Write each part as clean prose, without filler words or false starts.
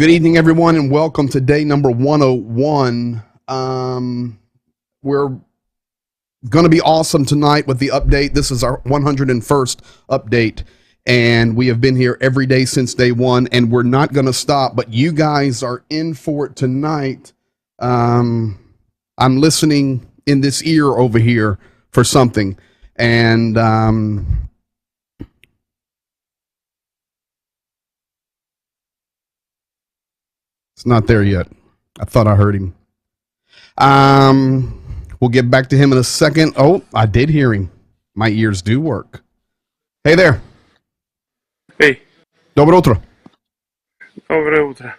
Good evening, everyone, and welcome to day number 101. We're going to be awesome tonight with the update. This is our 101st update, and we have been here every day since day one, and we're not going to stop, but you guys are in for it tonight. I'm listening in this ear over here for something, and it's not there yet. I thought I heard him. We'll get back to him in a second. Oh, I did hear him. My ears do work. Hey there. Hey. Dobro utro. Доброе утро.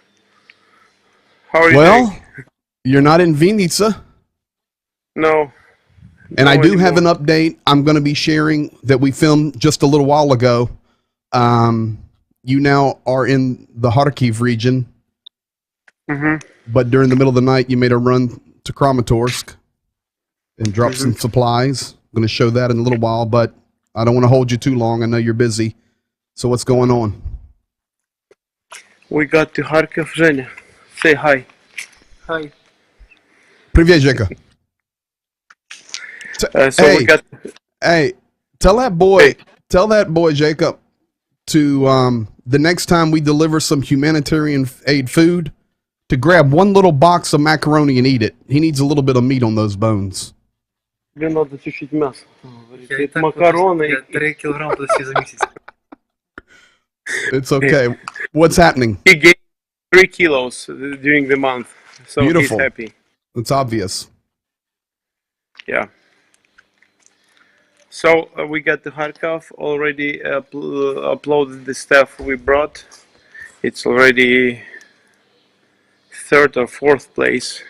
How are you Well, doing? You're not in Vinica. No. And No I do anymore. have an update I'm going to be sharing that we filmed just a little while ago. You now are in the Kharkiv region. Mm-hmm. But during the middle of the night, you made a run to Kramatorsk and dropped some supplies. I'm going to show that in a little while, but I don't want to hold you too long. I know you're busy. So what's going on? We got to Kharkiv. Женя, say hi. Hi. Привет, Jeka. We got. Hey, tell that boy Jacob to the next time we deliver some humanitarian aid food to grab one little box of macaroni and eat it. He needs a little bit of meat on those bones. Тебе надо чуть-чуть мяса. Это макароны. 3 килограмма подожди за месяц. It's okay. What's happening? He gained 3 kilos during the month, so Beautiful. he's happy. It's obvious. Yeah. So we got to Kharkov, already uploaded the stuff we brought. It's already third or fourth place.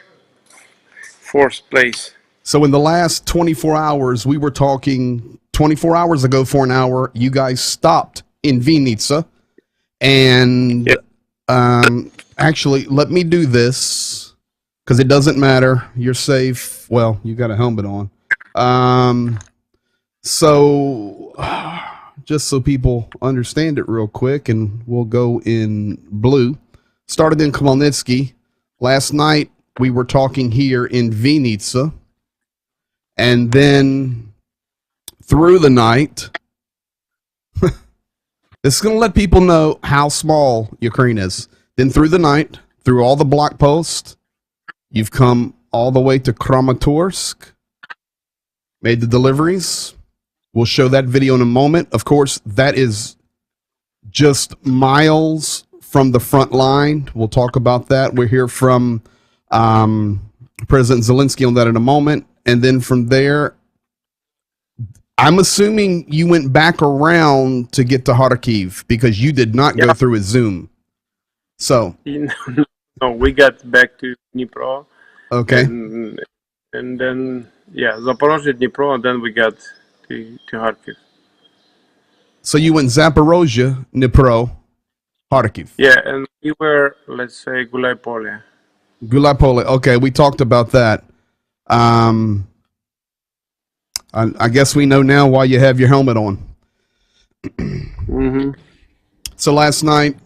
So in the last 24 hours, we were talking 24 hours ago for an hour. You guys stopped in Vinica. And actually, let me do this because it doesn't matter. You're safe. Well, you got a helmet on. So just so people understand it real quick, and we'll go in blue. Started in Khmelnytsky. Last night, we were talking here in Vinica. And then through the night, this is going to let people know how small Ukraine is. Then through the night, through all the block posts, you've come all the way to Kramatorsk, made the deliveries. We'll show that video in a moment. Of course, that is just miles from the front line. We'll talk about that. We'll hear from President Zelensky on that in a moment. And then from there, I'm assuming you went back around to get to Kharkiv because you did not go through a Zoom. So. No, we got back to Dnipro. Okay. And then, Zaporozhye, Dnipro, and then we got to Kharkiv. So you went Zaporozhye, Dnipro, Kharkiv. Yeah, and we were, let's say, Gulaipole. Gulaipole. Okay, we talked about that. I guess we know now why you have your helmet on. Mm-hmm. So last night,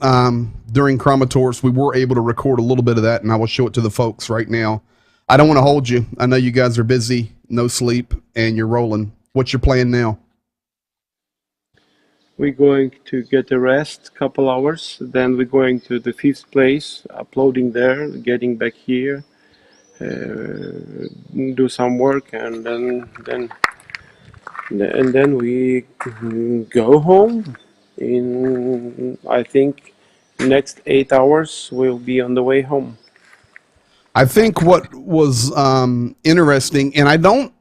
during Kramatorsk, we were able to record a little bit of that, and I will show it to the folks right now. I don't want to hold you. I know you guys are busy, no sleep, and you're rolling. What's your plan now? We're going to get a rest, couple hours. Then we're going to the fifth place, uploading there, getting back here, do some work, and then we go home. In I think next 8 hours we'll be on the way home. I think what was interesting, and I don't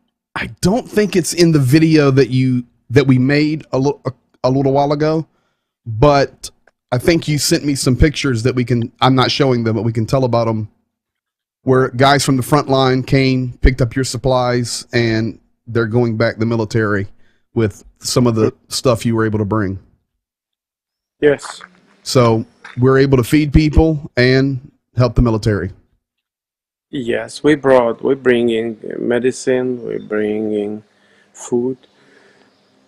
think it's in the video that we made a little while ago, but I think you sent me some pictures that I'm not showing them, but we can tell about them, where guys from the front line came, picked up your supplies, and they're going back the military with some of the stuff you were able to bring. Yes. So we're able to feed people and help the military. Yes, we're bringing medicine, we're bringing food,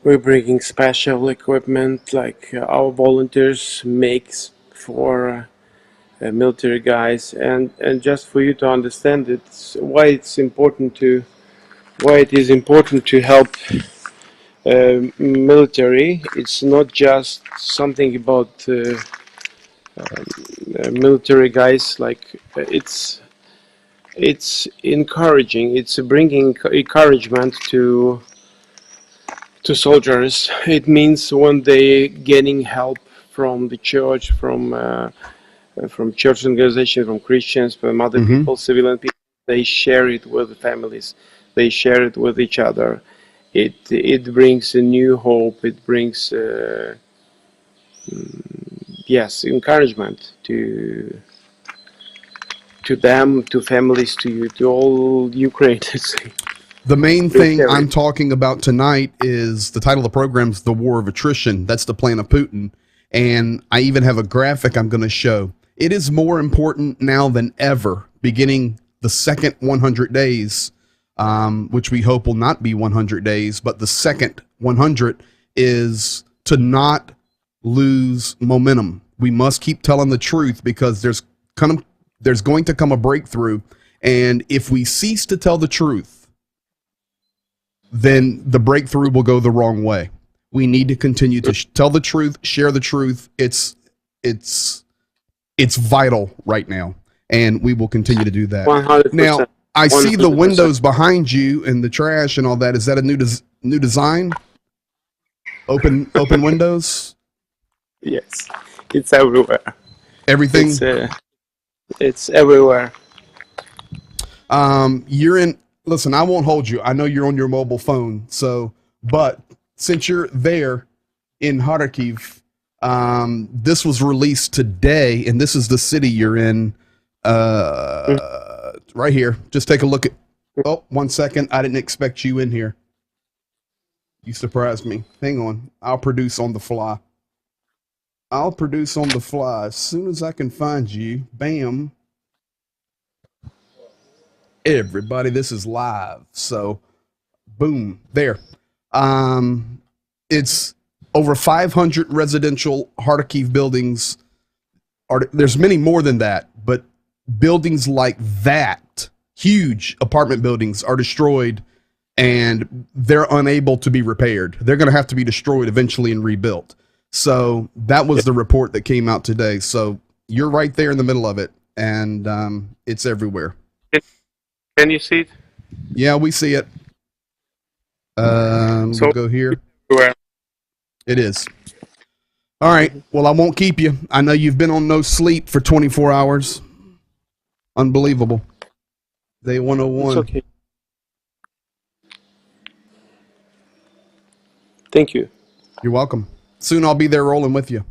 we're bringing special equipment like our volunteers makes for military guys, and just for you to understand why it is important to help military. It's not just something about military guys. Like it's encouraging. It's bringing encouragement to soldiers. It means when they getting help from the church, from church organizations, from Christians, from other Mm-hmm. people, civilian people, they share it with the families. They share it with each other. It brings a new hope. It brings yes, encouragement to them, to families, to all Ukraine. The main Very thing scary. I'm talking about tonight is the title of the program is The War of Attrition. That's the Plan of Putin. And I even have a graphic I'm going to show. It is more important now than ever, beginning the second 100 days, which we hope will not be 100 days, but the second 100 is to not lose momentum. We must keep telling the truth because there's going to come a breakthrough. And if we cease to tell the truth, then the breakthrough will go the wrong way. We need to continue to tell the truth, share the truth. It's vital right now, and we will continue to do that. 100%. Now, I see the 100%. windows behind you and the trash and all that. Is that a new design? Open windows? Yes, it's everywhere. Everything? It's everywhere. You're in. Listen, I won't hold you. I know you're on your mobile phone. But since you're there in Kharkiv, this was released today, and this is the city you're in. Right here. Just take a look at. Oh, 1 second. I didn't expect you in here. You surprised me. Hang on. I'll produce on the fly. As soon as I can find you. Bam. Everybody, this is live. So, boom, there. It's over 500 residential Kharkiv buildings. There's many more than that, but buildings like that, huge apartment buildings, are destroyed, and they're unable to be repaired. They're going to have to be destroyed eventually and rebuilt. So that was the report that came out today. So you're right there in the middle of it, and it's everywhere. Can you see it? Yeah, we see it. We'll go here. Everywhere. It is. All right. Well, I won't keep you. I know you've been on no sleep for 24 hours. Unbelievable. Day 101. It's okay. Thank you. You're welcome. Soon I'll be there rolling with you.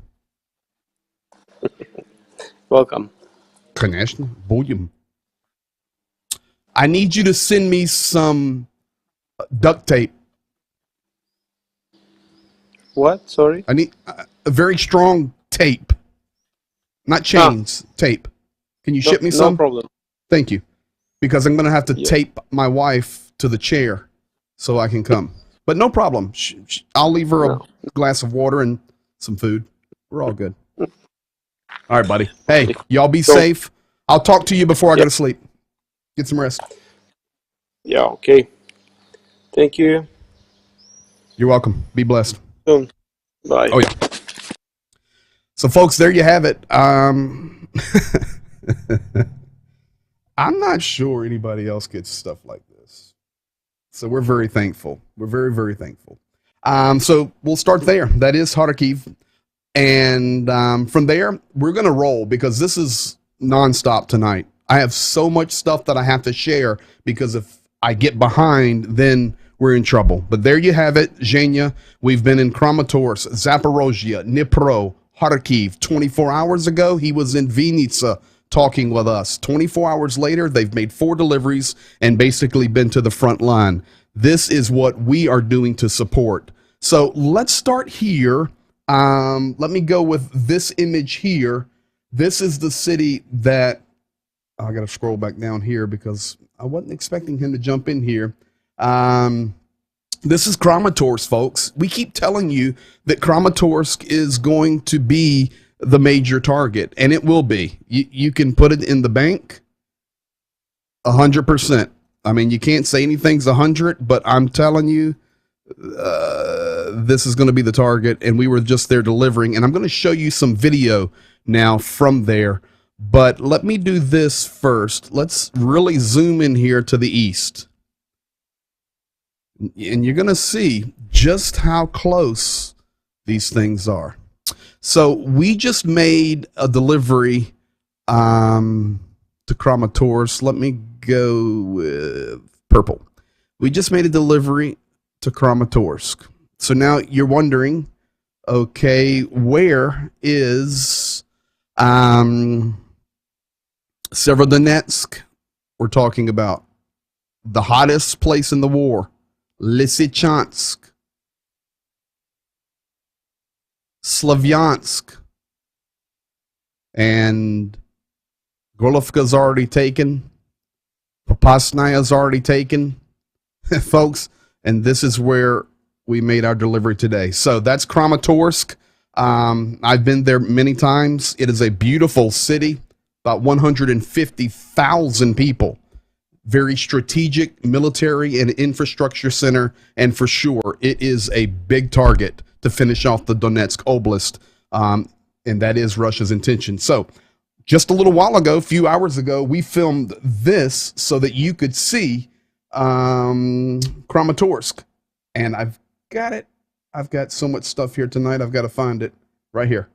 Welcome. Конечно. Будем. I need you to send me some duct tape. What? Sorry? I need a very strong tape. Not chains, tape. Can you ship me some? No problem. Thank you. Because I'm going to have to Yeah. tape my wife to the chair so I can come. But no problem. I'll leave her a glass of water and some food. We're all good. All right, buddy. Hey, y'all be safe. I'll talk to you before I go to sleep. Get some rest. Yeah, okay. Thank you. You're welcome. Be blessed. Soon. Bye. Oh, yeah. So, folks, there you have it. I'm not sure anybody else gets stuff like this. So we're very thankful. We're very, very thankful. So we'll start there. That is Kharkiv. And from there, we're going to roll because this is nonstop tonight. I have so much stuff that I have to share because if I get behind, then we're in trouble. But there you have it, Zhenya. We've been in Kramatorsk, Zaporozhye, Dnipro, Kharkiv. 24 hours ago, he was in Vinnytsia talking with us. 24 hours later, they've made 4 deliveries and basically been to the front line. This is what we are doing to support. So let's start here. Let me go with this image here. This is the city that I got to scroll back down here because I wasn't expecting him to jump in here. This is Kramatorsk, folks. We keep telling you that Kramatorsk is going to be the major target, and it will be. You can put it in the bank 100%. I mean, you can't say anything's 100, but I'm telling you, this is going to be the target, and we were just there delivering. And I'm going to show you some video now from there. But let me do this first. Let's really zoom in here to the east. And you're going to see just how close these things are. So we just made a delivery to Kramatorsk. Let me go with purple. We just made a delivery to Kramatorsk. So now you're wondering, okay, where is Severodonetsk? We're talking about the hottest place in the war, Lysychansk, Slavyansk, and Golovka's already taken. Popasnaya's already taken, folks, and this is where we made our delivery today. So that's Kramatorsk. I've been there many times. It is a beautiful city, about 150,000 people. Very strategic military and infrastructure center, and for sure, it is a big target to finish off the Donetsk Oblast, and that is Russia's intention. So just a little while ago, a few hours ago, we filmed this so that you could see Kramatorsk. And I've got it. I've got so much stuff here tonight. I've got to find it right here.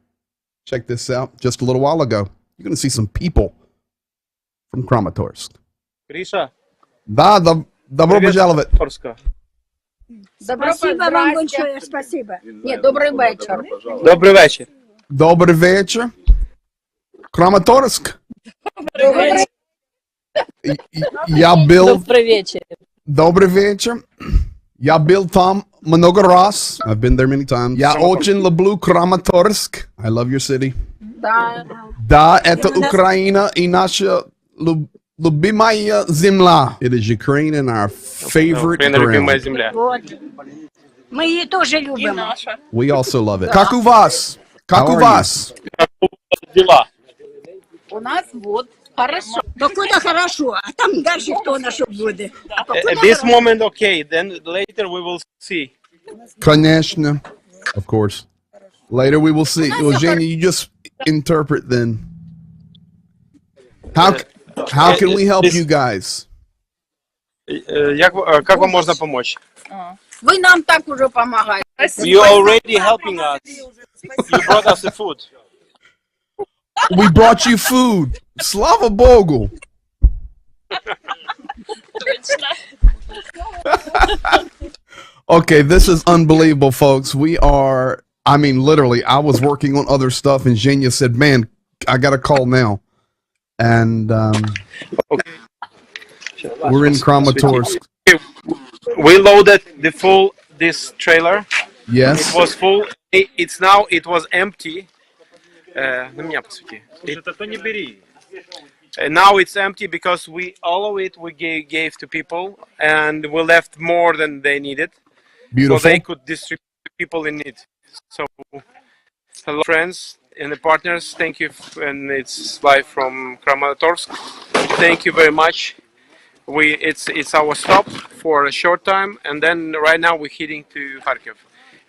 Check this out. Just a little while ago, you're going to see some people from Kramatorsk. Гриша, Да, добро пожаловать. Спасибо вам большое, спасибо. Нет, добрый вечер. Добрий вечір. Добрый вечер. Kramatorsk. Я был... Добрый вечер. Добрый вечер. Я был там много раз. I've been there many times. Я очень люблю Kramatorsk. I love your city. Да. Да, это Украина и наша любимая земля. It is Ukraine and our favorite Україна любима ground. земля. Вот. Мы ее тоже любим. We also love it. Как у вас? Как у вас? Дела. У нас вот хорошо. Покуда хорошо, а там дальше кто на что будет. А покуда At this хорошо. moment, okay. Then later we will see. Конечно. Of course. Later we will see. Well, Janie, you just interpret then. How can we help you guys? Как вам можно помочь? Вы нам так уже помогаете. You already helping us. You brought us the food. We brought you food. Slava Bogu. Okay, this is unbelievable, folks. We are, I mean, literally, I was working on other stuff, and Zhenya said, man, I got a call now. And Okay. we're in Kramatorsk. We loaded this trailer. Yes. It was full. It was empty. На меня посвети. Now it's empty because all of it we gave to people, and we left more than they needed, Beautiful. so they could distribute to people in need. So, hello friends and the partners, thank you, and it's live from Kramatorsk. Thank you very much. It's our stop for a short time, and then right now we're heading to Kharkiv,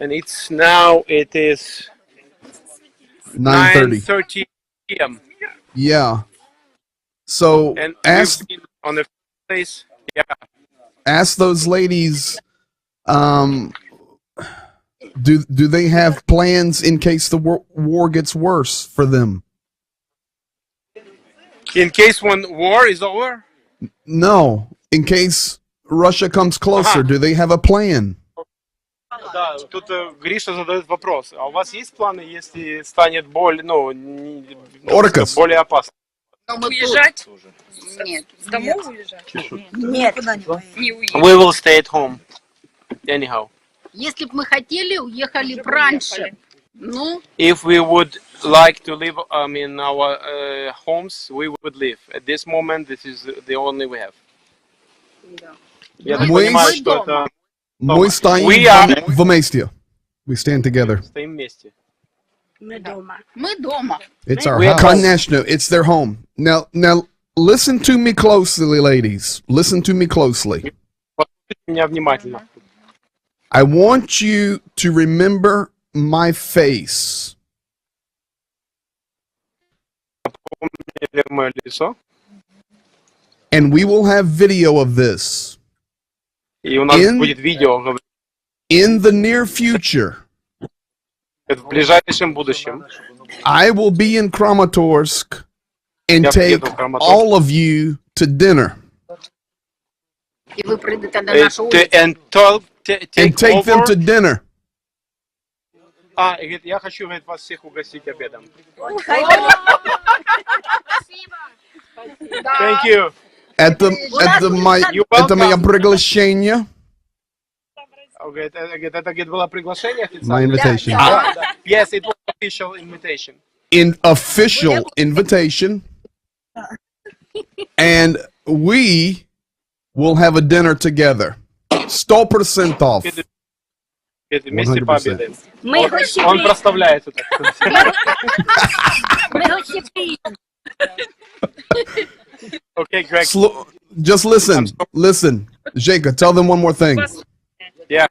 and it is 9:30. 9:30 p.m. Yeah. So And ask we've been on the place. Yeah. ask those ladies, do they have plans in case the war gets worse for them? In case when war is over. No. In case Russia comes closer, do they have a plan? Да, тут Гриша задает вопрос. А у вас есть планы, если станет более опасно? Уезжать? Нет. Домой уезжать? Нет. Не уедем. We will stay at home. Anyhow. Если бы мы хотели, уехали бы раньше. Ну, If we would like to live in our homes, we would live. At this moment, this is the only we have. Я так Мы понимаю, что это Мы стоим We are- вместе. We stand together. стоим вместе. Мы дома. Мы дома. It's our We house. are home. Конечно, it's their home. Now, listen to me closely, ladies. Listen to me closely. Послушайте меня внимательно. I want you to remember my face. Помните мое лицо? And we will have video of this И у нас In- будет видео in the near future. в ближайшем будущем. I will be in Kramatorsk and Я take приеду в Краматорск. all of you to dinner И вы придете на нашу улицу. And and take them over. to dinner. И говорит, я хочу, говорит, вас всех угостить обедом. Thank you. Это You мое welcome. приглашение. Он говорит, это говорит, было приглашение My официальное? invitation. Да. Yes, it was official invitation. In official invitation. And we will have a dinner together. 100%. Говорит, вместе 100%. пообедаем. Мы Он гостеприимны. проставляет это. Мы гостеприимны. Okay, Greg. Just listen. Jacob, tell them one more thing. Yeah.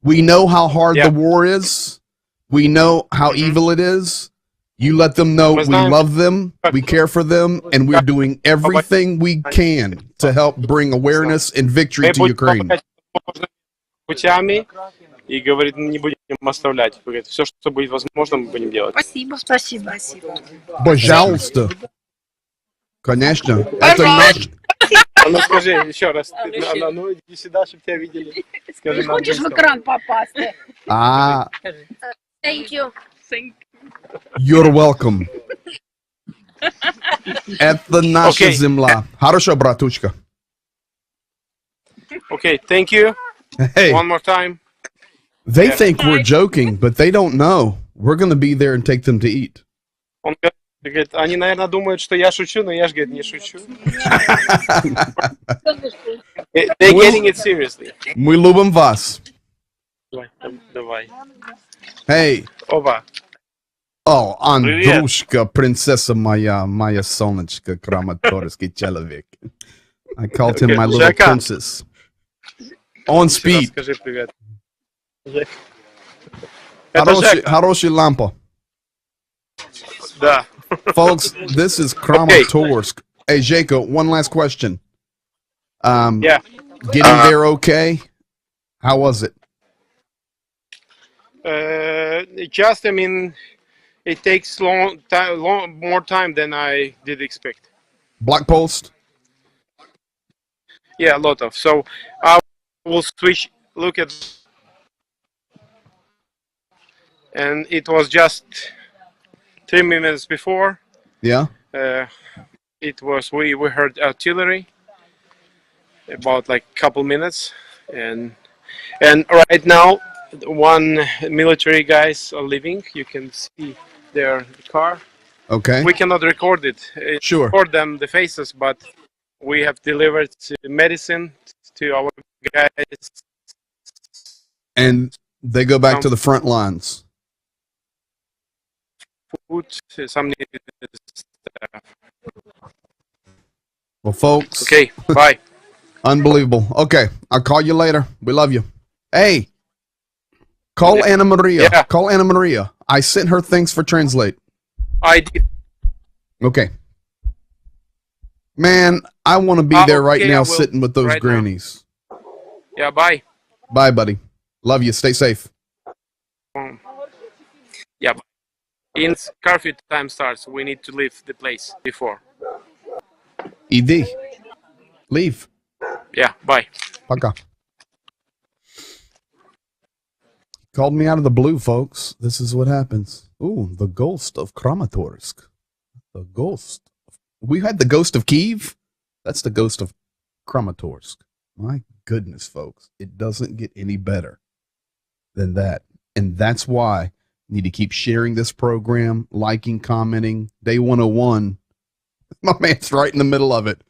We know how hard Yeah. the war is. We know how evil it is. You let them know we love them, we care for them, and we're doing everything we can to help bring awareness and victory Мы to будем Ukraine. помогать возможными путями и говорит, не будем оставлять. Говорит, все, что будет возможно, мы будем делать. Спасибо. Спасибо. Спасибо. Пожалуйста. Конечно. Это наш... Ну скажи еще раз. Ну иди сюда, чтобы тебя видели. Скажи Ты нам хочешь в английском. экран попасть? Thank you. You're welcome. Это наша Okay. земля. Хорошо, братушка. Okay, thank you. Hey, One more time. they think we're joking, but they don't know. We're going to be there and take them to eat. Он говорит, они, наверное, думают, что я шучу, но я же, говорит, не шучу. They're getting it seriously. Мы любим вас. Давай. Hey. Оба. Oh, Андрушка, принцесса моя солнышко, краматорский человек. I called him my little Жека. princess. On Еще раз speed. скажи привет. Это Жека. Хорошая лампа. Да. Folks, this is Kramatorsk. Hey, Jacob, one last question. Yeah. Getting there okay? How was it? Just, I mean, it takes more time than I did expect. Block post? Yeah, a lot of. So I will switch. Look at, and it was just 3 minutes before. Yeah? It was we heard artillery about like couple minutes, and right now one military guys are leaving. You can see their car. Okay. We cannot record it. Sure. Record them the faces, but we have delivered medicine to our guys. And they go back to the front lines. Food, some stuff. Well, folks. Okay, bye. Unbelievable. Okay, I'll call you later. We love you. Hey, call Anna Maria. Yeah. Call Anna Maria. I sent her things for translate. I did. Okay. Man, I want to be there right Okay, I now will. sitting with those Right now. grannies. Yeah, bye. Bye, buddy. Love you. Stay safe. Yeah. In curfew time starts, we need to leave the place before. Иди. Leave. Yeah, bye. Пока. Called me out of the blue, folks. This is what happens. Ooh, the ghost of Kramatorsk. The ghost. We had the ghost of Kiev. That's the ghost of Kramatorsk. My goodness, folks. It doesn't get any better than that. And that's why you need to keep sharing this program, liking, commenting. Day 101. My man's right in the middle of it.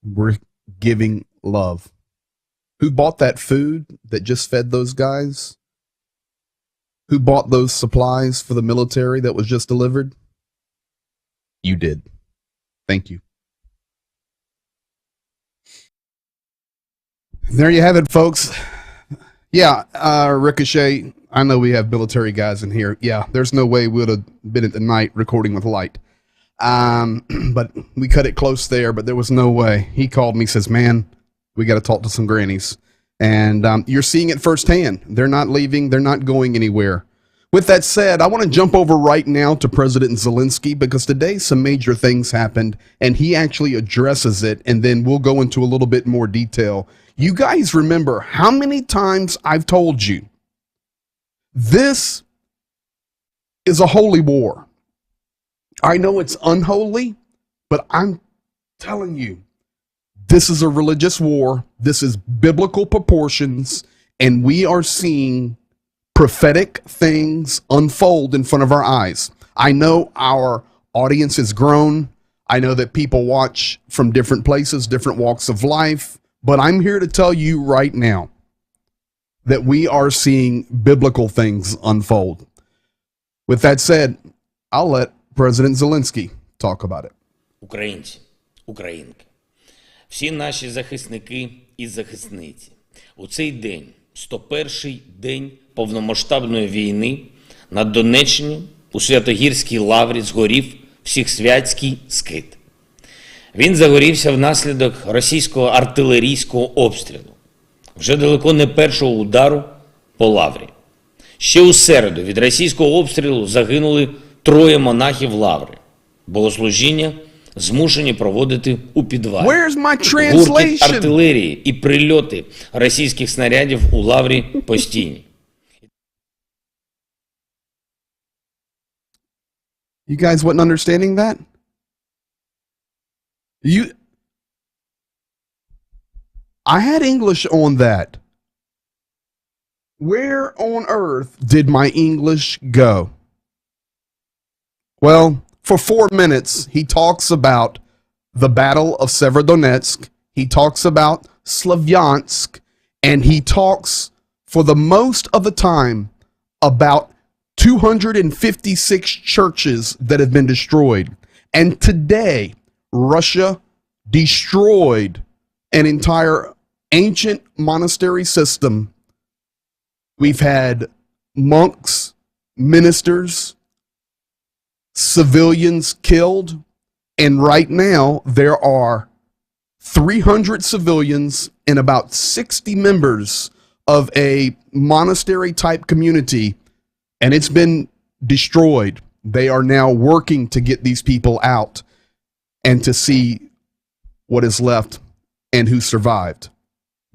We're giving love. Who bought that food that just fed those guys? who bought those supplies for the military that was just delivered? You did. Thank you. There you have it, folks. Yeah, Ricochet, I know we have military guys in here. Yeah, there's no way we would have been at the night recording with light. But we cut it close there, but there was no way. He called me, says, man, we got to talk to some grannies. And you're seeing it firsthand. They're not leaving. They're not going anywhere. With that said, I want to jump over right now to President Zelensky because today some major things happened and he actually addresses it, and then we'll go into a little bit more detail. You guys remember how many times I've told you this is a holy war. I know it's unholy, but I'm telling you, this is a religious war. This is biblical proportions, and we are seeing prophetic things unfold in front of our eyes. I know our audience has grown. I know that people watch from different places, different walks of life, but I'm here to tell you right now that we are seeing biblical things unfold. With that said, I'll let President Zelensky talk about it. Українці, українки, всі наші захисники і захисниці, у цей день, 101-й день повномасштабної війни, на Донеччині у Святогірській лаврі згорів Всехсвятський скит. Він загорівся внаслідок російського артилерійського обстрілу, вже далеко не першого удару по лаврі. Ще у середу від російського обстрілу загинули 3 монахів лаври. Богослужіння змушені проводити у підвалі. Гуркіт артилерії і прильоти російських снарядів у лаврі постійні. You guys wasn't understanding that? I had English on that. Where on earth did my English go? Well, for 4 minutes, he talks about the Battle of Severodonetsk. He talks about Slavyansk, and he talks for the most of the time about 256 churches that have been destroyed. And today, Russia destroyed an entire ancient monastery system. We've had monks, ministers, civilians killed, and right now there are 300 civilians and about 60 members of a monastery type community, and it's been destroyed. They are now working to get these people out and to see what is left and who survived.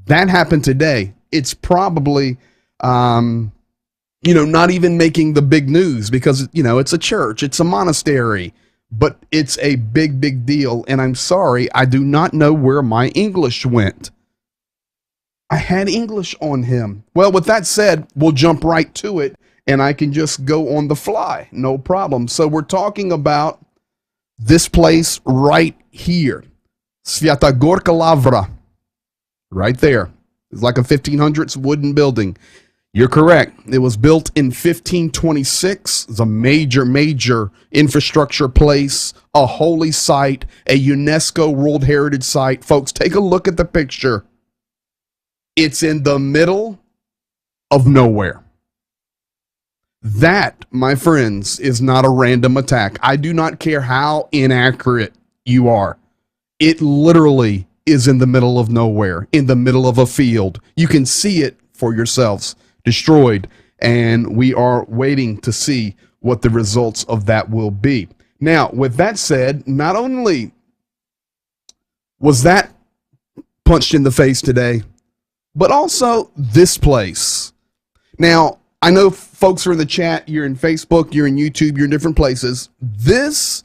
That happened today. It's probably not even making the big news because, it's a church, it's a monastery, but it's a big, big deal. And I'm sorry, I do not know where my English went. I had English on him. Well, with that said, we'll jump right to it and I can just go on the fly. No problem. So we're talking about this place right here. Svyatogorka Lavra. Right there. It's like a 1500s wooden building. You're correct. It was built in 1526. It's a major, major infrastructure place, a holy site, a UNESCO World Heritage Site. Folks, take a look at the picture. It's in the middle of nowhere. That, my friends, is not a random attack. I do not care how inaccurate you are. It literally is in the middle of nowhere, in the middle of a field. You can see it for yourselves. Destroyed, and we are waiting to see what the results of that will be. Now, with that said, not only was that punched in the face today, but also this place. Now, I know folks are in the chat, you're in Facebook, you're in YouTube, you're in different places. This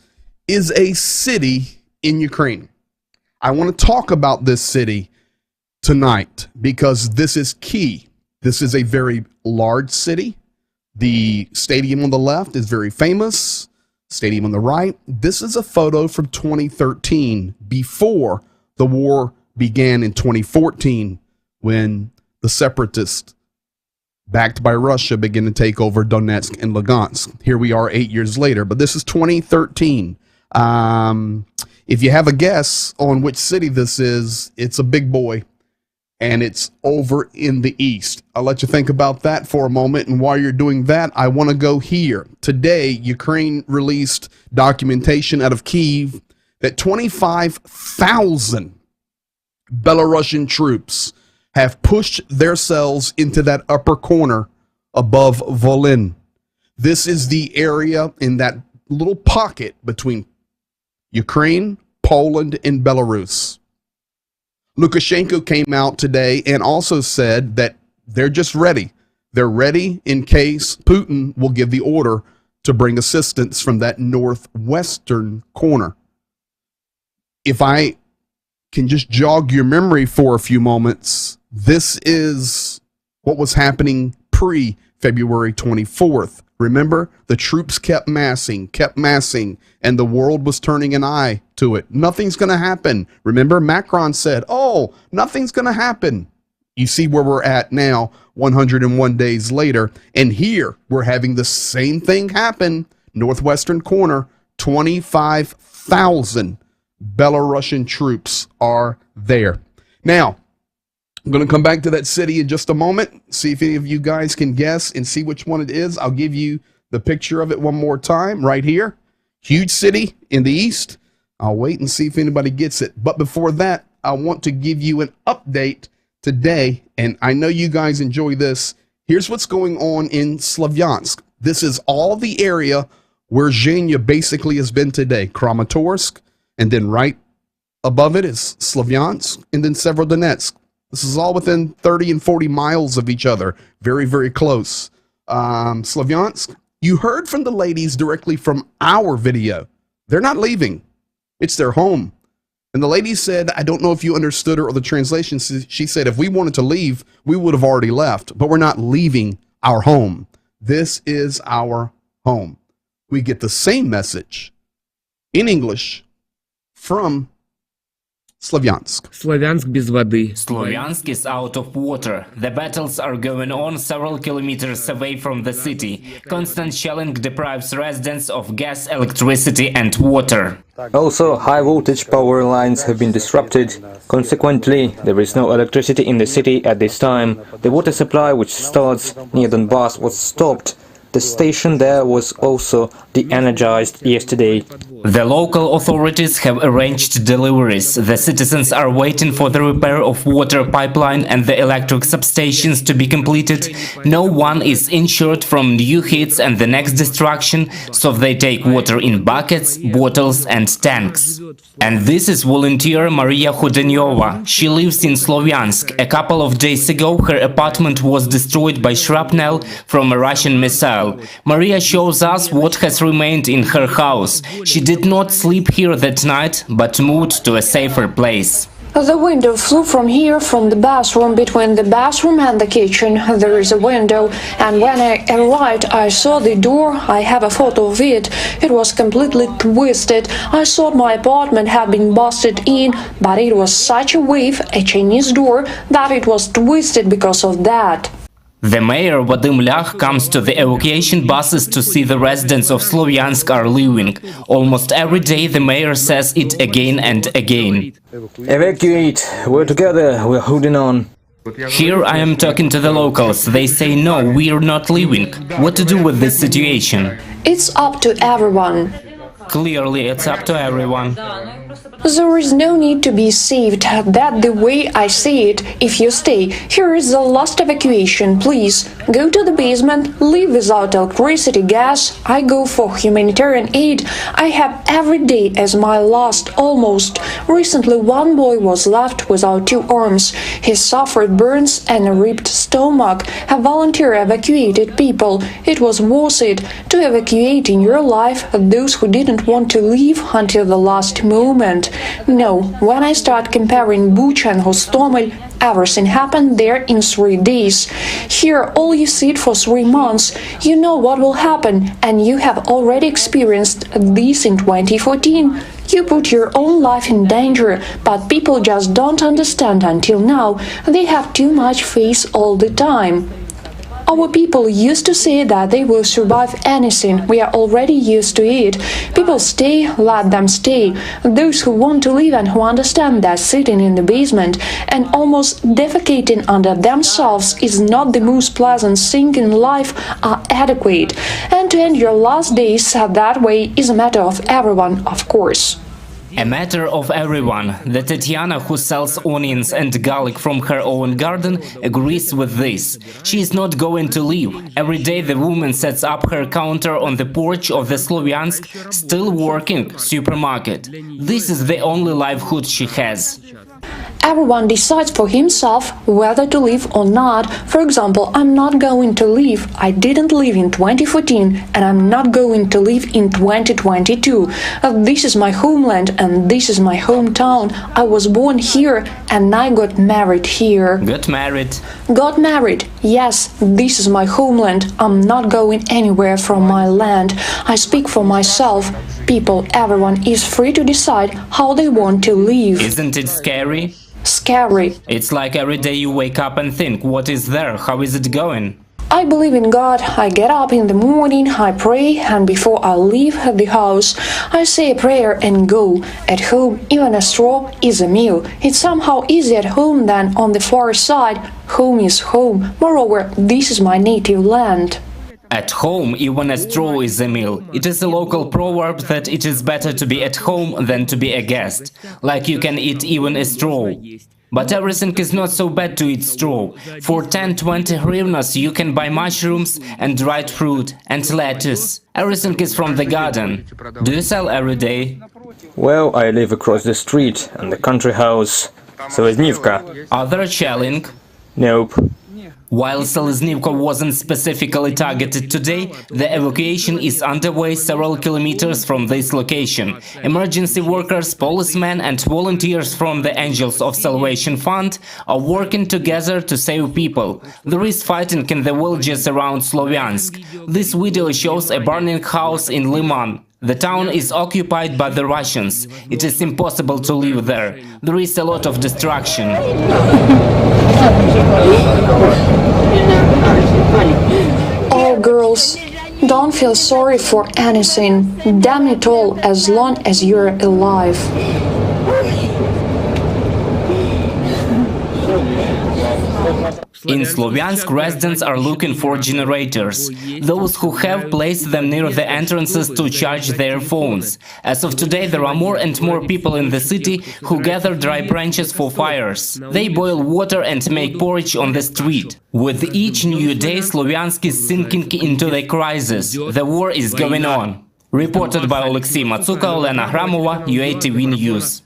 is a city in Ukraine. I want to talk about this city tonight because this is key. This is a very large city. The stadium on the left is very famous. Stadium on the right. This is a photo from 2013 before the war began in 2014 when the separatists backed by Russia, begin to take over Donetsk and Lugansk. Here we are 8 years later, but this is 2013. If you have a guess on which city this is, it's a big boy, and it's over in the east. I'll let you think about that for a moment, and while you're doing that, I want to go here. Today, Ukraine released documentation out of Kyiv that 25,000 Belarusian troops have pushed themselves into that upper corner above Volyn. This is the area in that little pocket between Ukraine, Poland, and Belarus. Lukashenko came out today and also said that they're just ready. They're ready in case Putin will give the order to bring assistance from that northwestern corner. If I can just jog your memory for a few moments, this is what was happening pre-February 24th. Remember, the troops kept massing, and the world was turning an eye to it. Nothing's going to happen. Remember, Macron said, oh, nothing's going to happen. You see where we're at now, 101 days later, and here we're having the same thing happen. Northwestern corner, 25,000 Belarusian troops are there. Now, I'm going to come back to that city in just a moment, see if any of you guys can guess and see which one it is. I'll give you the picture of it one more time right here. Huge city in the east. I'll wait and see if anybody gets it. But before that, I want to give you an update today, and I know you guys enjoy this. Here's what's going on in Slavyansk. This is all the area where Zhenya basically has been today. Kramatorsk, and then right above it is Slavyansk, and then Severodonetsk. This is all within 30 and 40 miles of each other. Very, very close. Slavyansk, you heard from the ladies directly from our video. They're not leaving. It's their home. And the lady said, I don't know if you understood her or the translation. She said, if we wanted to leave, we would have already left. But we're not leaving our home. This is our home. We get the same message in English from Slavyansk. Славянск без воды. Slovyansk is out of water. The battles are going on several kilometers away from the city. Constant shelling deprives residents of gas, electricity and water. Also, high voltage power lines have been disrupted. Consequently, there is no electricity in the city at this time. The water supply, which starts near Donbass, was stopped. The station there was also de-energized yesterday. The local authorities have arranged deliveries. The citizens are waiting for the repair of water pipeline and the electric substations to be completed. No one is insured from new hits and the next destruction, so they take water in buckets, bottles and tanks. And this is volunteer Maria Khudenyova. She lives in Slovyansk. A couple of days ago her apartment was destroyed by shrapnel from a Russian missile. Maria shows us what has remained in her house. She did not sleep here that night, but moved to a safer place. The window flew from here, from the bathroom. Between the bathroom and the kitchen there is a window, and when I arrived I saw the door. I have a photo of it. It was completely twisted. I thought my apartment had been busted in, but it was such a wave, a Chinese door, that it was twisted because of that. The mayor Vadim Lyakh comes to the evacuation buses to see the residents of Slovyansk are leaving. Almost every day the mayor says it again and again. Evacuate! We're together, we're holding on. Here I am talking to the locals. They say no, we're not leaving. What to do with this situation? It's up to everyone. Clearly it's up to everyone. There is no need to be saved. That's the way I see it. If you stay, here is the last evacuation. Please go to the basement, live without electricity, gas. I go for humanitarian aid. I have every day as my last, almost. Recently one boy was left without 2 arms. He suffered burns and a ripped stomach. A volunteer evacuated people. It was worth it to evacuate in your life those who didn't want to leave until the last moment. No, when I start comparing Bucha and Hostomel, everything happened there in 3 days. Here, all you see it for 3 months. You know what will happen, and you have already experienced this in 2014. You put your own life in danger, but people just don't understand until now. They have too much faith all the time. Our people used to say that they will survive anything. We are already used to it. People stay, let them stay. Those who want to live and who understand that sitting in the basement and almost defecating under themselves is not the most pleasant thing in life are adequate. And to end your last days that way is a matter of everyone, of course. A matter of everyone. The Tatiana, who sells onions and garlic from her own garden, agrees with this. She is not going to leave. Every day the woman sets up her counter on the porch of the Slovyansk, still working supermarket. This is the only livelihood she has. Everyone decides for himself whether to leave or not. For example, I'm not going to leave. I didn't leave in 2014 and I'm not going to leave in 2022. This is my homeland and this is my hometown. I was born here and I got married here. Got married. Got married. Yes, this is my homeland. I'm not going anywhere from my land. I speak for myself. People, everyone is free to decide how they want to live. Isn't it scary? Scary. It's like every day you wake up and think, what is there? How is it going? I believe in God. I get up in the morning, I pray, and before I leave the house, I say a prayer and go. At home, even a straw is a meal. It's somehow easier at home than on the far side. Home is home. Moreover, this is my native land. At home, even a straw is a meal. It is a local proverb that it is better to be at home than to be a guest. Like you can eat even a straw. But everything is not so bad to eat straw. For 10-20 hryvnias you can buy mushrooms and dried fruit and lettuce. Everything is from the garden. Do you sell every day? Well, I live across the street and the country house. Seleznyivka. Are there shelling? Nope. While Seleznyivka wasn't specifically targeted today, the evacuation is underway several kilometers from this location. Emergency workers, policemen and volunteers from the Angels of Salvation Fund are working together to save people. There is fighting in the villages around Slovyansk. This video shows a burning house in Liman. The town is occupied by the Russians. It is impossible to live there. There is a lot of destruction. Oh, girls, don't feel sorry for anything. Damn it all, as long as you're alive. In Slovyansk, residents are looking for generators. Those who have placed them near the entrances to charge their phones. As of today, there are more and more people in the city who gather dry branches for fires. They boil water and make porridge on the street. With each new day, Slovyansk is sinking into the crisis. The war is going on. Reported by Alexei Matsuka, Olena Hramova, UATV News.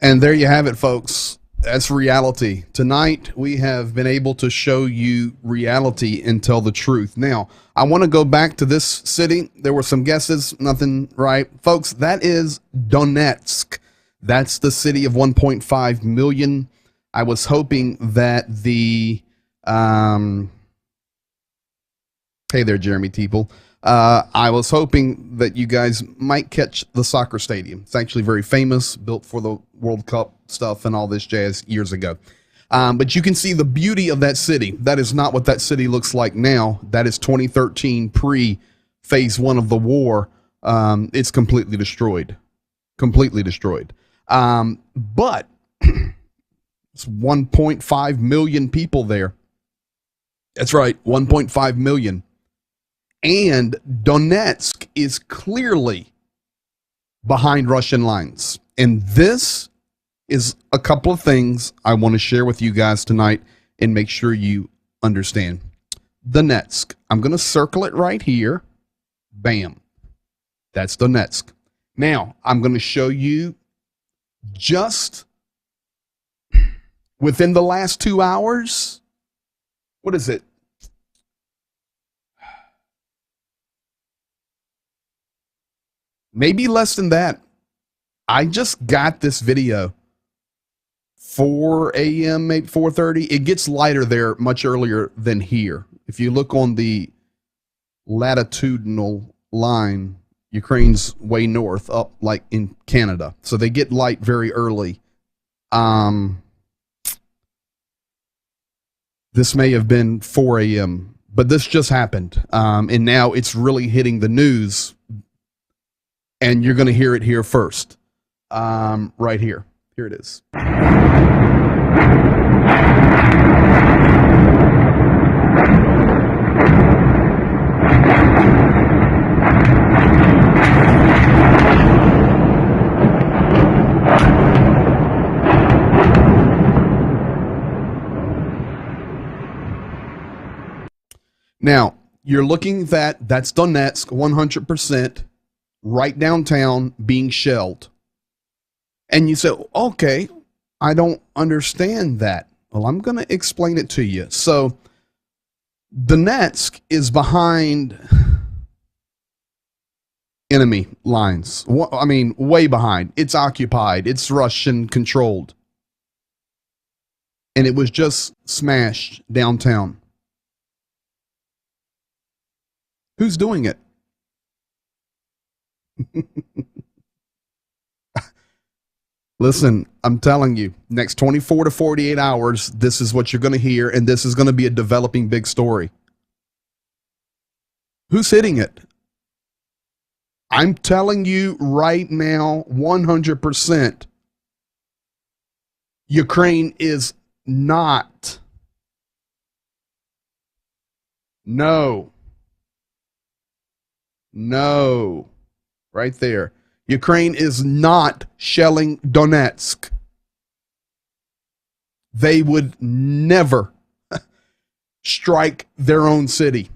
And there you have it, folks. That's reality. Tonight, we have been able to show you reality and tell the truth. Now, I want to go back to this city. There were some guesses, nothing right. Folks, that is Donetsk. That's the city of 1.5 million. I was hoping that the... Hey there, Jeremy Teeple. I was hoping that you guys might catch the soccer stadium. It's actually very famous, built for the World Cup stuff and all this jazz years ago. But you can see the beauty of that city. That is not what that city looks like now. That is 2013 pre-phase 1 of the war. It's completely destroyed. Completely destroyed. But it's 1.5 million people there. That's right, 1.5 million. And Donetsk is clearly behind Russian lines. And this is a couple of things I want to share with you guys tonight and make sure you understand. Donetsk. I'm going to circle it right here. Bam. That's Donetsk. Now, I'm going to show you just within the last 2 hours. What is it? Maybe less than that. I just got this video. 4 a.m., maybe 4:30. It gets lighter there much earlier than here. If you look on the latitudinal line, Ukraine's way north, up like in Canada. So they get light very early. This may have been 4 a.m., but this just happened. And now it's really hitting the news, and you're going to hear it here first. Right here. Here it is. Now, you're looking that's Donetsk, 100%, right downtown, being shelled. And you say, okay, I don't understand that. Well, I'm going to explain it to you. So, Donetsk is behind enemy lines. I mean, way behind. It's occupied. It's Russian controlled. And it was just smashed downtown. Who's doing it? Listen, I'm telling you, next 24 to 48 hours, this is what you're going to hear, and this is going to be a developing big story. Who's hitting it? I'm telling you right now, 100%, Ukraine is not. No. Right there. Ukraine is not shelling Donetsk. They would never strike their own city.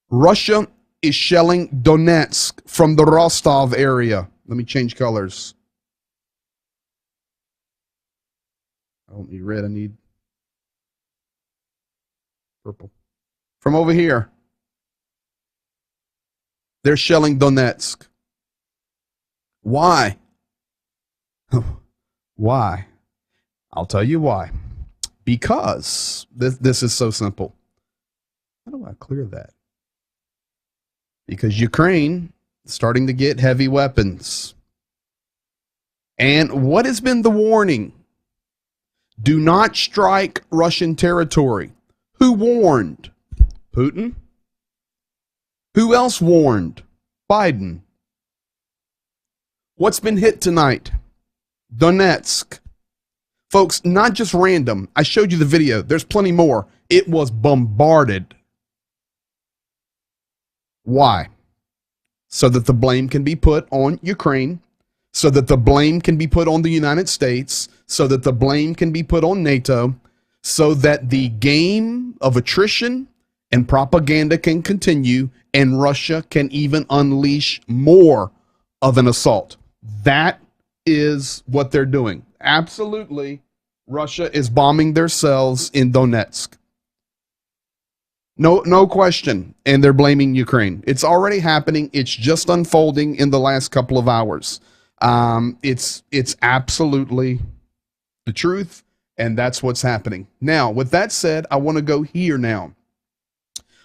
Russia is shelling Donetsk from the Rostov area. Let me change colors. I don't need red, I need purple. From over here. They're shelling Donetsk. Why? Why? I'll tell you why. Because this is so simple. How do I clear that? Because Ukraine is starting to get heavy weapons. And what has been the warning? Do not strike Russian territory. Who warned? Putin? Who else warned? Biden. What's been hit tonight? Donetsk. Folks, not just random. I showed you the video. There's plenty more. It was bombarded. Why? So that the blame can be put on Ukraine, so that the blame can be put on the United States, so that the blame can be put on NATO, so that the game of attrition and propaganda can continue, and Russia can even unleash more of an assault. That is what they're doing. Absolutely, Russia is bombing themselves in Donetsk. No question. And they're blaming Ukraine. It's already happening. It's just unfolding in the last couple of hours. It's absolutely the truth, and that's what's happening. Now, with that said, I want to go here now.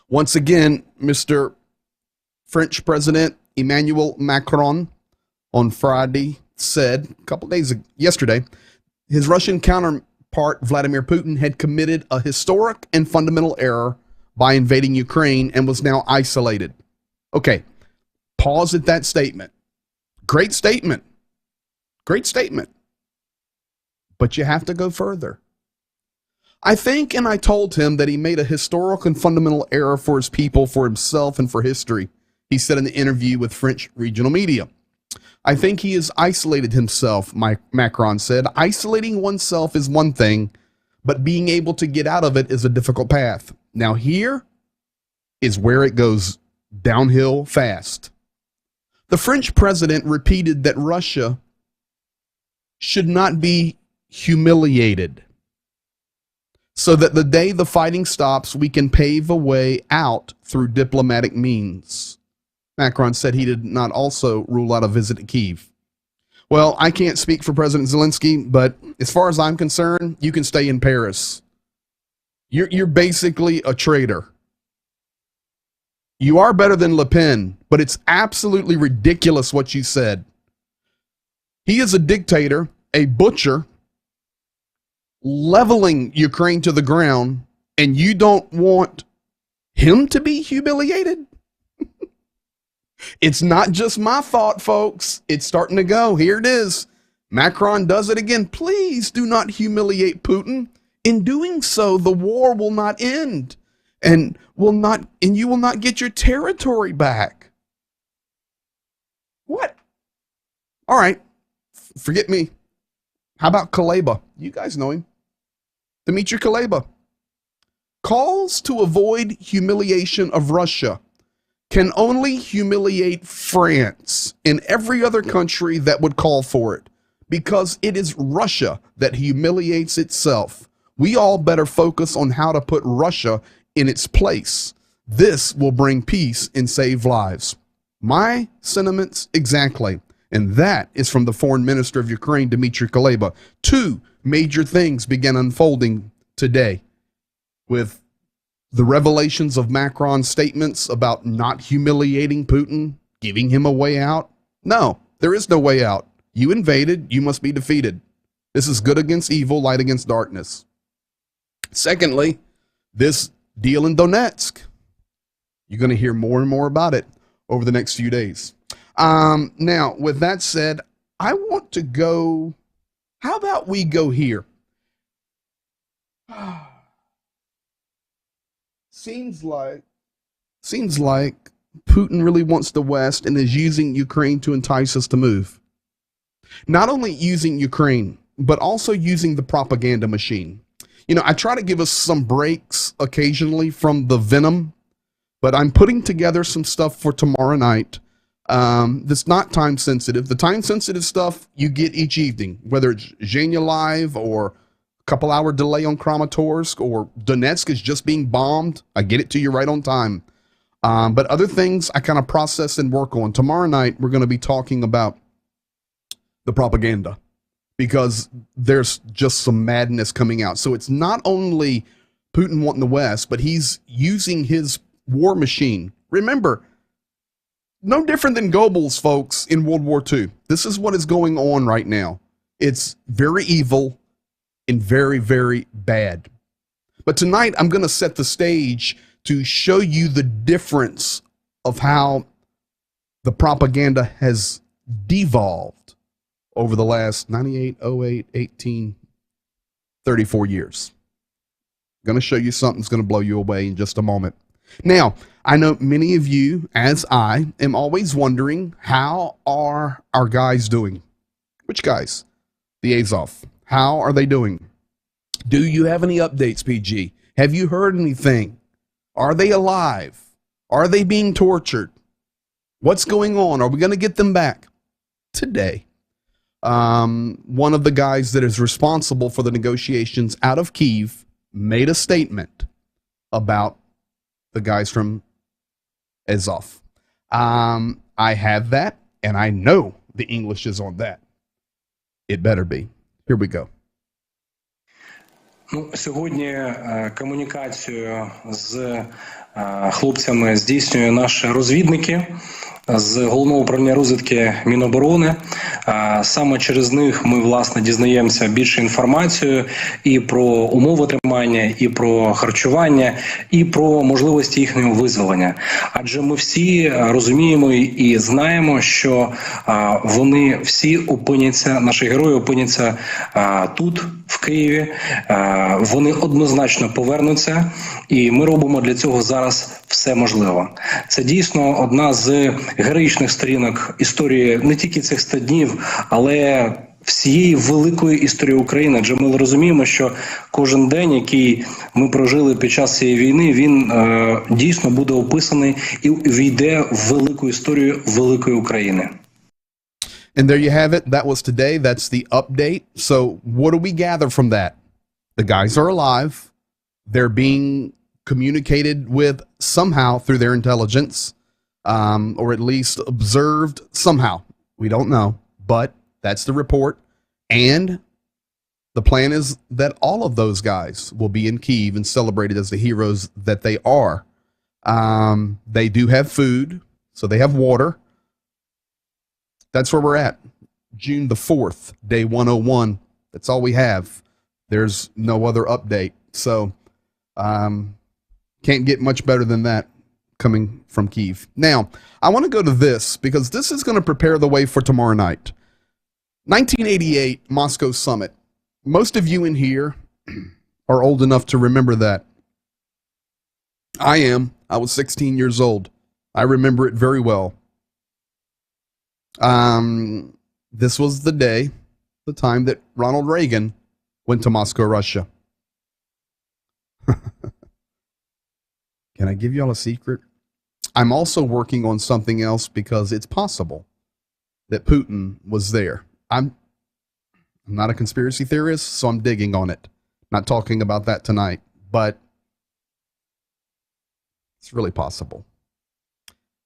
Once again, Mr. French President Emmanuel Macron on Friday said, a couple of days yesterday, his Russian counterpart Vladimir Putin had committed a historic and fundamental error by invading Ukraine and was now isolated. Okay, pause at that statement. Great statement. Great statement. But you have to go further. I think, and I told him that he made a historic and fundamental error for his people, for himself, and for history, he said in the interview with French regional media. I think he has isolated himself, Macron said. Isolating oneself is one thing, but being able to get out of it is a difficult path. Now here is where it goes downhill fast. The French president repeated that Russia should not be humiliated, so that the day the fighting stops, we can pave a way out through diplomatic means. Macron said he did not also rule out a visit to Kyiv. Well, I can't speak for President Zelensky, but as far as I'm concerned, you can stay in Paris. You're basically a traitor. You are better than Le Pen, but it's absolutely ridiculous what you said. He is a dictator, a butcher, leveling Ukraine to the ground, and you don't want him to be humiliated? It's not just my thought, folks. It's starting to go. Here it is. Macron does it again. Please do not humiliate Putin. In doing so, the war will not end, and you will not get your territory back. What? All right. Forget me. How about Kuleba? You guys know him. Dmitry Kuleba. Calls to avoid humiliation of Russia can only humiliate France and every other country that would call for it, because it is Russia that humiliates itself. We all better focus on how to put Russia in its place. This will bring peace and save lives. My sentiments exactly. And that is from the foreign minister of Ukraine, Dmitry Kuleba. Two major things began unfolding today with the revelations of Macron's statements about not humiliating Putin, giving him a way out. No, there is no way out. You invaded, you must be defeated. This is good against evil, light against darkness. Secondly, this deal in Donetsk. You're going to hear more and more about it over the next few days. Now, with that said, I want to go. How about we go here? Seems like Putin really wants the West and is using Ukraine to entice us to move. Not only using Ukraine, but also using the propaganda machine. You know, I try to give us some breaks occasionally from the venom, but I'm putting together some stuff for tomorrow night that's not time sensitive. The time sensitive stuff you get each evening, whether it's Zhenya Live or couple hour delay on Kramatorsk or Donetsk is just being bombed. I get it to you right on time. But other things I kind of process and work on. Tomorrow night, we're going to be talking about the propaganda because there's just some madness coming out. So it's not only Putin wanting the West, but he's using his war machine. Remember, no different than Goebbels, folks, in World War II. This is what is going on right now. It's very evil and very, very bad. But tonight, I'm going to set the stage to show you the difference of how the propaganda has devolved over the last 98, 08, 18, 34 years. I'm going to show you something that's going to blow you away in just a moment. Now, I know many of you, as I, am always wondering, how are our guys doing? Which guys? The Azov. How are they doing? Do you have any updates, PG? Have you heard anything? Are they alive? Are they being tortured? What's going on? Are we going to get them back? Today, one of the guys that is responsible for the negotiations out of Kyiv made a statement about the guys from Azov. I have that, and I know the English is on that. It better be. Here we go. Сьогодні комунікацію з хлопцями здійснюють наші розвідники з Головного управління розвідки Міноборони. Саме через них ми, власне, дізнаємося більше інформацію і про умови тримання, і про харчування, і про можливості їхнього визволення. Адже ми всі розуміємо і знаємо, що вони всі опиняться, наші герої опиняться тут, в Києві. Вони однозначно повернуться, і ми робимо для цього зараз все можливе. Це дійсно одна з героїчних сторінок історії не тільки цих 100 днів, але всієї великої історії України. Адже ми розуміємо, що кожен день, який ми прожили під час цієї війни, він дійсно буде описаний і війде в велику історію великої України. And there you have it. That was today. That's the update. So what do we gather from that? The guys are alive. They're being communicated with somehow through their intelligence, or at least observed somehow. We don't know, but that's the report. And the plan is that all of those guys will be in Kyiv and celebrated as the heroes that they are. They do have food, so they have water. That's where we're at. June the 4th, day 101. That's all we have. There's no other update. So can't get much better than that coming from Kyiv. Now, I want to go to this because this is going to prepare the way for tomorrow night. 1988 Moscow Summit. Most of you in here are old enough to remember that. I am. I was 16 years old. I remember it very well. This was the time that Ronald Reagan went to Moscow, Russia. Can I give y'all a secret? I'm also working on something else because it's possible that Putin was there. I'm not a conspiracy theorist, so I'm digging on it. Not talking about that tonight, but it's really possible.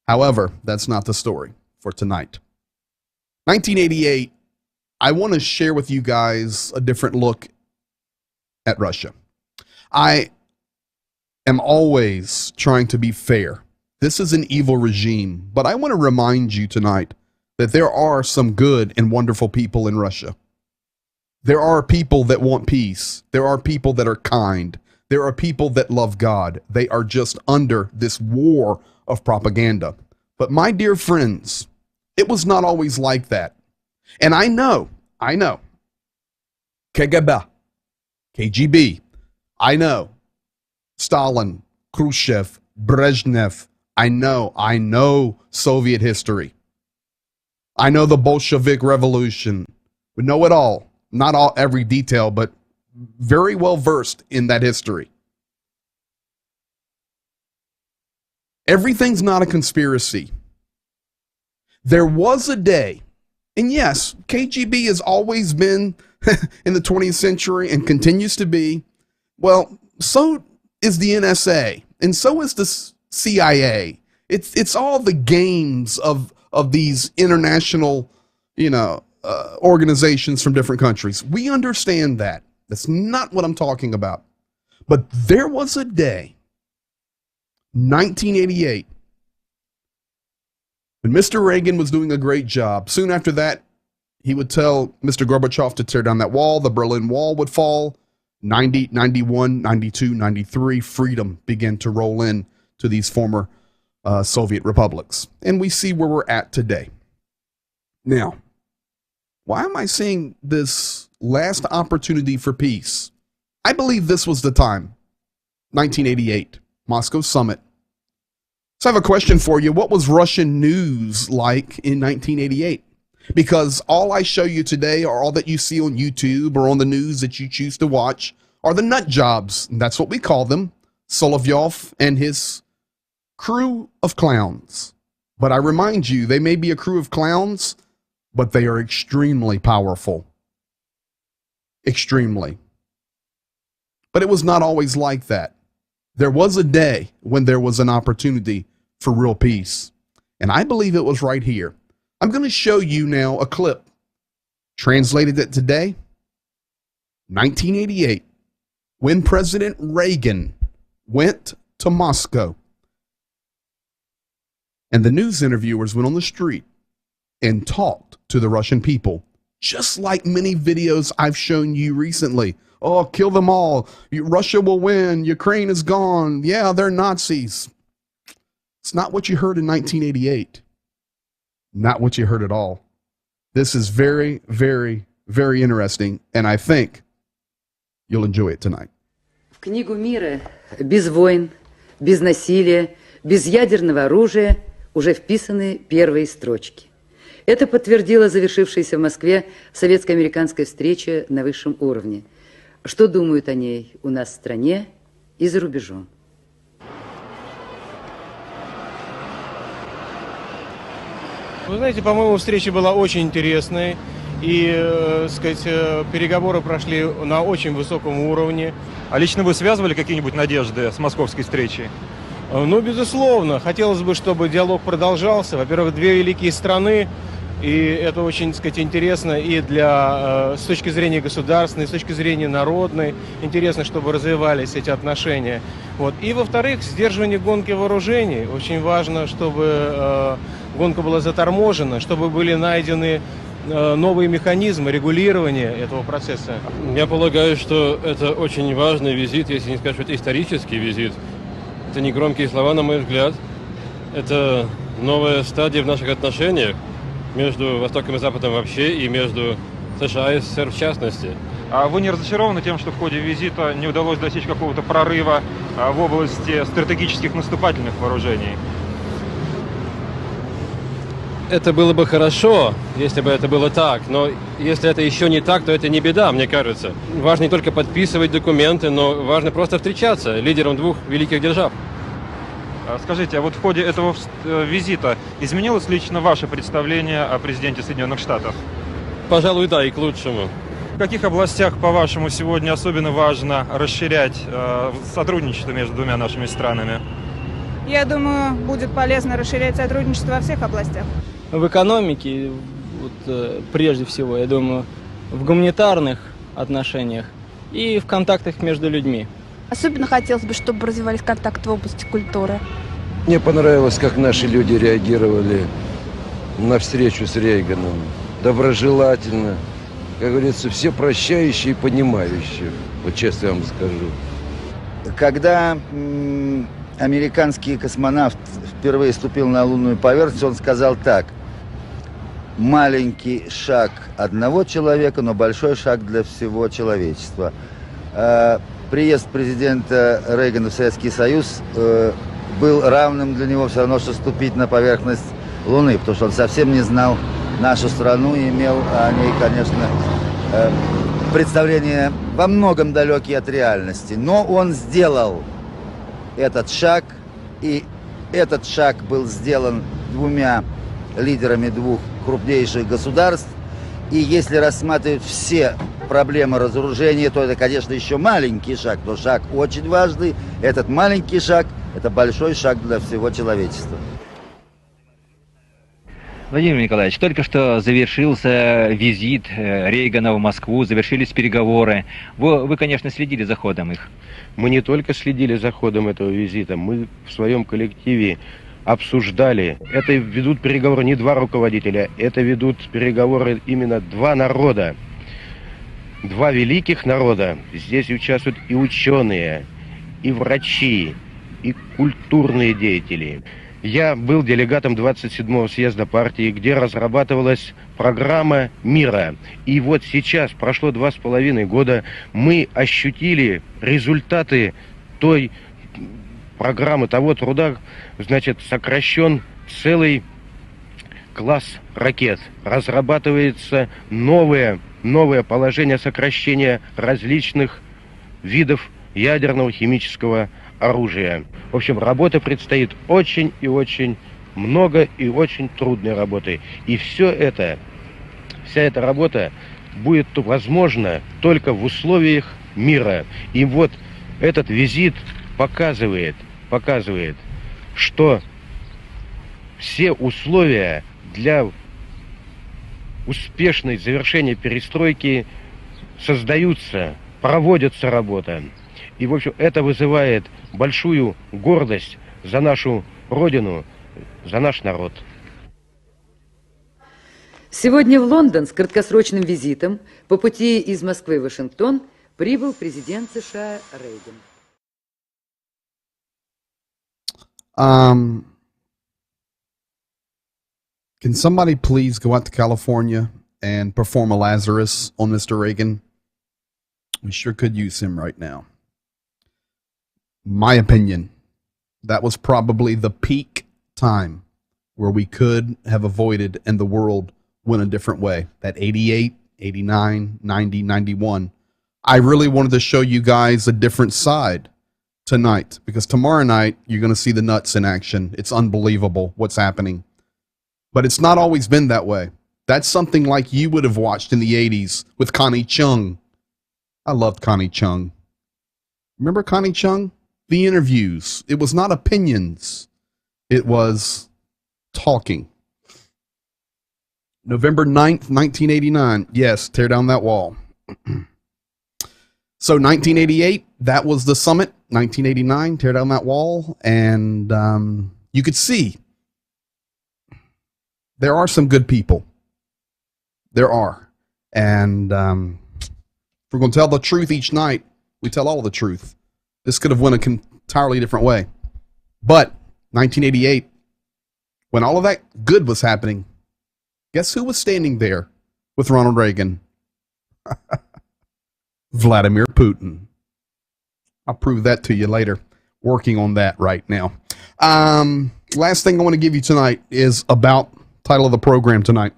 However, that's not the story for tonight. 1988, I want to share with you guys a different look at Russia. I am always trying to be fair. This is an evil regime, but I want to remind you tonight that there are some good and wonderful people in Russia. There are people that want peace. There are people that are kind. There are people that love God. They are just under this war of propaganda. But my dear friends, it was not always like that. And I know, KGB, I know, Stalin, Khrushchev, Brezhnev, I know Soviet history. I know the Bolshevik Revolution. We know it all. Not every detail, but very well versed in that history. Everything's not a conspiracy. There was a day, and yes, KGB has always been in the 20th century and continues to be. Well, so is the NSA, and so is the CIA. It's all the games of these international, organizations from different countries. We understand that. That's not what I'm talking about. But there was a day, 1988, when Mr. Reagan was doing a great job. Soon after that, he would tell Mr. Gorbachev to tear down that wall. The Berlin Wall would fall. 90, 91, 92, 93, freedom began to roll in to these former Soviet republics. And we see where we're at today. Now, why am I saying this last opportunity for peace? I believe this was the time. 1988, Moscow Summit. So I have a question for you. What was Russian news like in 1988? Because all I show you today, or all that you see on YouTube or on the news that you choose to watch, are the nut jobs. And that's what we call them. Solovyov and his crew of clowns. But I remind you, they may be a crew of clowns, but they are extremely powerful. Extremely. But it was not always like that. There was a day when there was an opportunity for real peace. And I believe it was right here. I'm going to show you now a clip. Translated it today. 1988. When President Reagan went to Moscow. And the news interviewers went on the street and talked to the Russian people. Just like many videos I've shown you recently. Oh, kill them all. Russia will win. Ukraine is gone. Yeah, they're Nazis. It's not what you heard in 1988. Not what you heard at all. This is very, very, very interesting, and I think you'll enjoy it tonight. В книгу мира без войн, без насилия, без ядерного оружия уже вписаны первые строчки. Это подтвердила завершившаяся в Москве советско-американская встреча на высшем уровне. Что думают о ней у нас в стране и за рубежом? Вы знаете, по-моему, встреча была очень интересной. И, переговоры прошли на очень высоком уровне. А лично вы связывали какие-нибудь надежды с московской встречей? Ну, безусловно. Хотелось бы, чтобы диалог продолжался. Во-первых, две великие страны. И это очень, интересно и с точки зрения государственной, с точки зрения народной. Интересно, чтобы развивались эти отношения. Вот. И, во-вторых, сдерживание гонки вооружений. Очень важно, чтобы гонка была заторможена, чтобы были найдены новые механизмы регулирования этого процесса. Я полагаю, что это очень важный визит, если не сказать, что это исторический визит. Это не громкие слова, на мой взгляд. Это новая стадия в наших отношениях между Востоком и Западом вообще и между США и СССР в частности. А вы не разочарованы тем, что в ходе визита не удалось достичь какого-то прорыва в области стратегических наступательных вооружений? Это было бы хорошо, если бы это было так, но если это еще не так, то это не беда, мне кажется. Важно не только подписывать документы, но важно просто встречаться лидерам двух великих держав. Скажите, а вот в ходе этого визита изменилось лично ваше представление о президенте Соединенных Штатов? Пожалуй, да, и к лучшему. В каких областях, по-вашему, сегодня особенно важно расширять сотрудничество между двумя нашими странами? Я думаю, будет полезно расширять сотрудничество во всех областях. В экономике, прежде всего, я думаю, в гуманитарных отношениях и в контактах между людьми. Особенно хотелось бы, чтобы развивались контакты в области культуры. Мне понравилось, как наши люди реагировали на встречу с Рейганом. Доброжелательно, как говорится, все прощающие и понимающие. Вот честно я вам скажу. Когда американский космонавт впервые ступил на лунную поверхность, он сказал так: маленький шаг одного человека, но большой шаг для всего человечества. Приезд президента Рейгана в Советский Союз был равным для него все равно, что ступить на поверхность Луны, потому что он совсем не знал нашу страну и имел о ней, конечно, представления во многом далекие от реальности. Но он сделал этот шаг, и этот шаг был сделан двумя лидерами двух крупнейших государств. И если рассматривать все проблемы разоружения, то это, конечно, еще маленький шаг, но шаг очень важный. Этот маленький шаг – это большой шаг для всего человечества. Владимир Николаевич, только что завершился визит Рейгана в Москву, завершились переговоры. Вы, конечно, следили за ходом их. Мы не только следили за ходом этого визита, мы в своем коллективе обсуждали. Это ведут переговоры не два руководителя, это ведут переговоры именно два народа. Два великих народа. Здесь участвуют и ученые, и врачи, и культурные деятели. Я был делегатом 27-го съезда партии, где разрабатывалась программа мира. И вот сейчас, прошло 2,5 года, мы ощутили результаты той программы, того труда. Значит, сокращен целый класс ракет. Разрабатывается новое положение сокращения различных видов ядерного, химического оружия. В общем, работы предстоит очень и очень много и очень трудной работы. И вся эта работа будет возможна только в условиях мира. И вот этот визит показывает, что все условия для успешного завершения перестройки создаются, проводится работа. И, в общем, это вызывает большую гордость за нашу Родину, за наш народ. Сегодня в Лондон с краткосрочным визитом по пути из Москвы в Вашингтон прибыл президент США Рейган. Can somebody please go out to California and perform a Lazarus on Mr. Reagan? We sure could use him right now. My opinion, that was probably the peak time where we could have avoided and the world went a different way. That 88, 89, 90, 91. I really wanted to show you guys a different side tonight, because tomorrow night you're going to see the nuts in action. It's unbelievable what's happening. But it's not always been that way. That's something like you would have watched in the 80s with Connie Chung. I loved Connie Chung. Remember Connie Chung? The interviews. It was not opinions. It was talking. November 9th, 1989. Yes, tear down that wall. So 1988, that was the summit. 1989, tear down that wall. And you could see there are some good people. There are. And if we're going to tell the truth each night, we tell all the truth. This could have went an entirely different way. But 1988, when all of that good was happening, guess who was standing there with Ronald Reagan? Vladimir Putin. I'll prove that to you later. Working on that right now. Last thing I want to give you tonight is about title of the program tonight.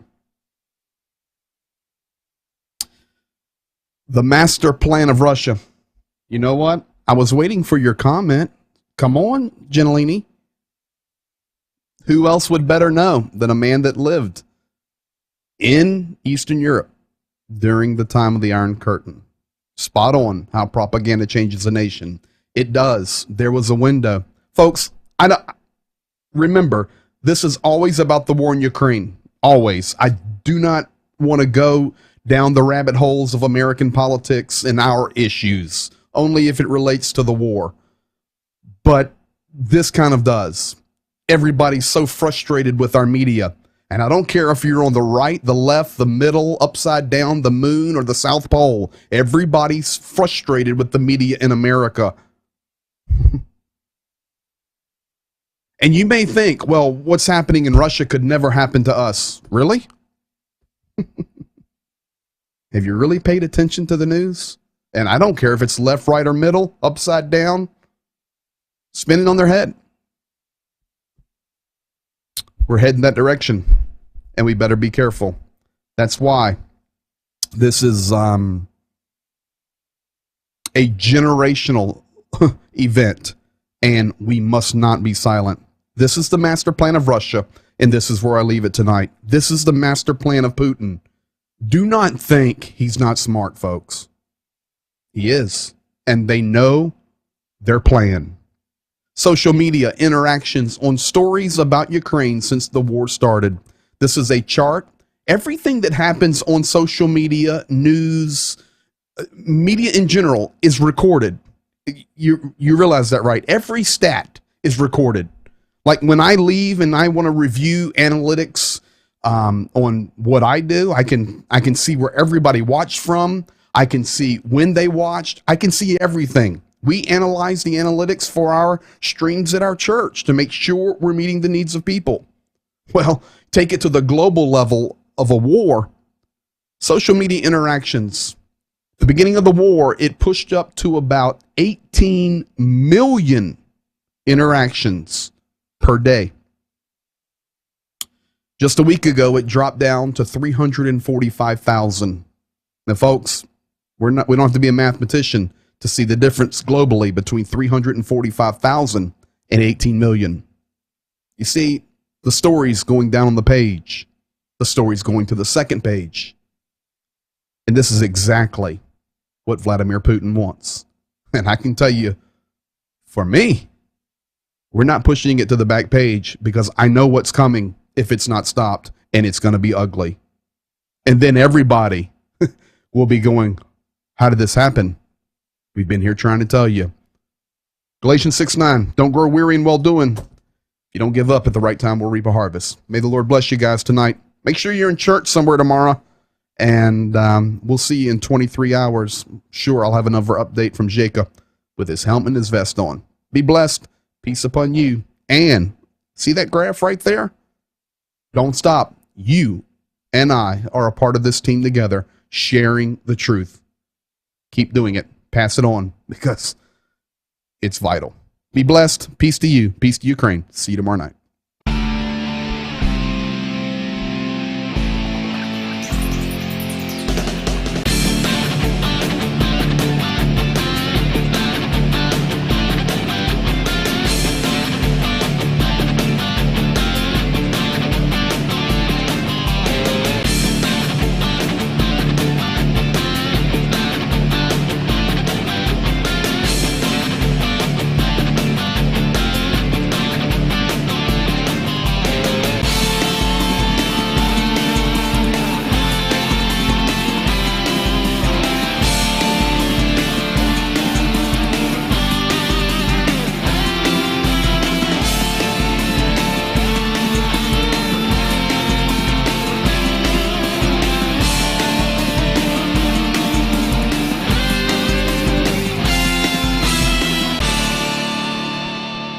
The Master Plan of Russia. You know what? I was waiting for your comment. Come on, Gentilini. Who else would better know than a man that lived in Eastern Europe during the time of the Iron Curtain? Spot on how propaganda changes a nation. It does. There was a window. Folks, remember, this is always about the war in Ukraine. Always. I do not want to go down the rabbit holes of American politics and our issues, only if it relates to the war. But this kind of does. Everybody's so frustrated with our media. And I don't care if you're on the right, the left, the middle, upside down, the moon, or the South Pole. Everybody's frustrated with the media in America. And you may think, well, what's happening in Russia could never happen to us. Really? Have you really paid attention to the news? And I don't care if it's left, right, or middle, upside down, spinning on their head. We're heading that direction, and we better be careful. That's why this is a generational event, and we must not be silent. This is the master plan of Russia, and this is where I leave it tonight. This is the master plan of Putin. Do not think he's not smart, folks. He is, and they know their plan. Social media interactions on stories about Ukraine since the war started. This is a chart. Everything that happens on social media, news, media in general is recorded. You realize that, right? Every stat is recorded. Like when I leave and I want to review analytics on what I do, I can see where everybody watched from. I can see when they watched. I can see everything. We analyze the analytics for our streams at our church to make sure we're meeting the needs of people. Well, take it to the global level of a war. Social media interactions. The beginning of the war, it pushed up to about 18 million interactions per day. Just a week ago, it dropped down to 345,000. Now, folks, we don't have to be a mathematician to see the difference globally between 345,000 and 18 million. You see, the story's going down on the page. The story's going to the second page. And this is exactly what Vladimir Putin wants. And I can tell you, for me, we're not pushing it to the back page because I know what's coming if it's not stopped, and it's going to be ugly. And then everybody will be going, how did this happen? We've been here trying to tell you. Galatians 6:9, don't grow weary in well doing. If you don't give up at the right time, we'll reap a harvest. May the Lord bless you guys tonight. Make sure you're in church somewhere tomorrow, and we'll see you in 23 hours. Sure, I'll have another update from Jacob with his helmet and his vest on. Be blessed. Peace upon you. And see that graph right there? Don't stop. You and I are a part of this team together, sharing the truth. Keep doing it. Pass it on because it's vital. Be blessed. Peace to you. Peace to Ukraine. See you tomorrow night.